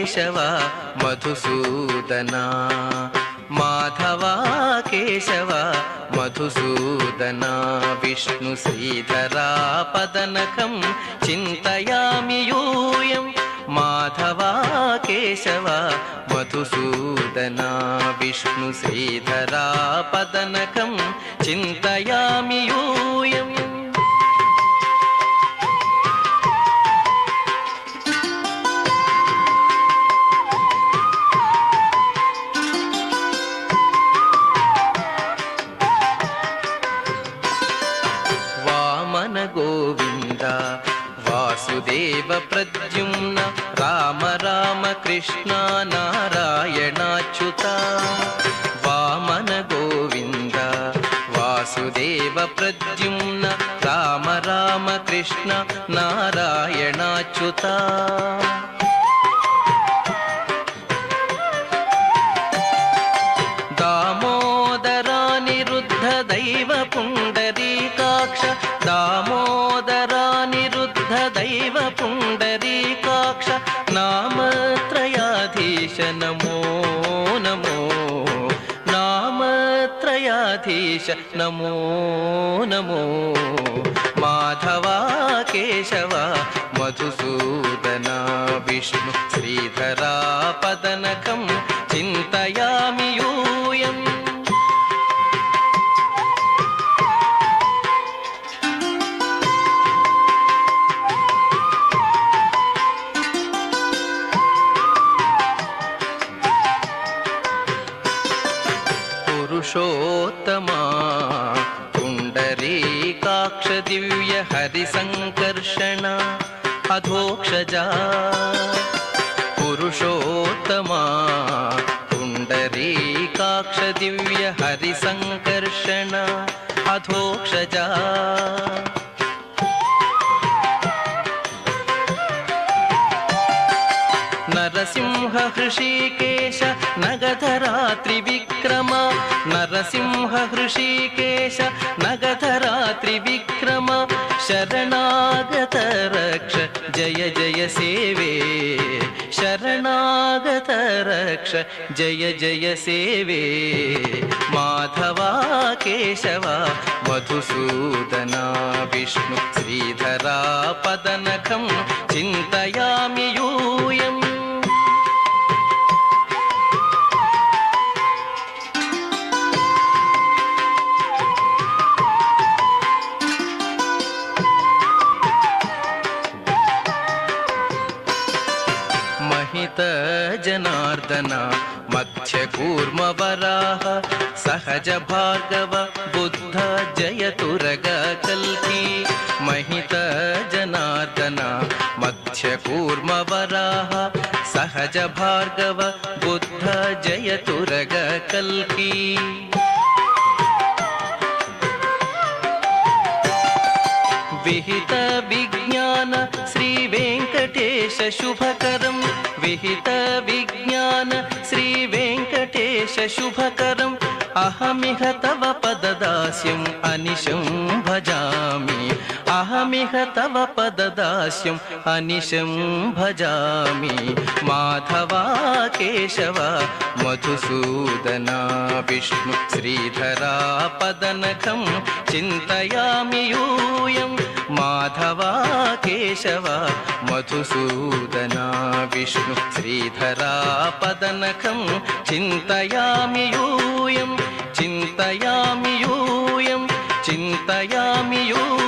కేశవ మధుసూదనా మాధవా కేశవ మధుసూదనా విష్ణు శ్రీధరా పదనకం చింతయామి యూయం మాధవా కేశవ మధుసూదనా విష్ణు శ్రీధరా పదనకం చింతయామి యూయం గోవింద వాసుదేవ ప్రద్యుమ్న రామ రామ కృష్ణ నారాయణాచ్యుత వామన గోవింద వాసుదేవ ప్రద్యుమ్న రామ రామ కృష్ణ నారాయణాచ్యుత దామోదరానిరుద్ధ దైవ పుండరీకాక్ష దామోదరానిరుద్ధ దైవ పుండరీకాక్ష నామత్రయాధీశ నమో నమో నామత్రయాధీశ నమో నమో మాధవా కేశవ మధుసూదనా విష్ణు శ్రీధరా పదనకం చింతయామి యూయం పురుషోత్తమా పుండరీకాక్ష దివ్య హరిసంకర్షణ అధోక్షజా పురుషోత్తమా పుండరీకాక్ష దివ్య హరిసంకర్షణ అధోక్షజా నరసింహ హృషీకేశ నగధరా త్రివిక్రమ నరసింహ హృషీకేశ నగధరా త్రివిక్రమ శరణాగత రక్ష జయ జయ సేవే శరణాగత రక్ష జయ జయ సేవే మాధవా కేశవ మధుసూదనా విష్ణు శ్రీధరా పదనకం చింతయామి యూయం महित जनार्दन मध्य कूर्म वराह सहज भार्गव बुद्ध जयतुरग कल्की महित जनार्दन मध्य कूर्म वराह सहज भार्गव बुद्ध जयतुरग कल्की विहित विज्ञान श्री वेंकटेश शुभकरं विहित विज्ञान श्री वेंकटेश शुभकरं अहमिह तव पददास्यम् अनिशं भजामि अहमिह तव पददास्यम् अनिशं भजामि माधवा केशव मधुसूदना विष्णु श्रीधरा पदनकं चिन्तयामि यूयं माधवा केशव मधुसूदना विष्णु श्रीधरा पदनकं चिन्तयामि यूयं चिन्तयामि यूयं चिन्तयामि यूयम्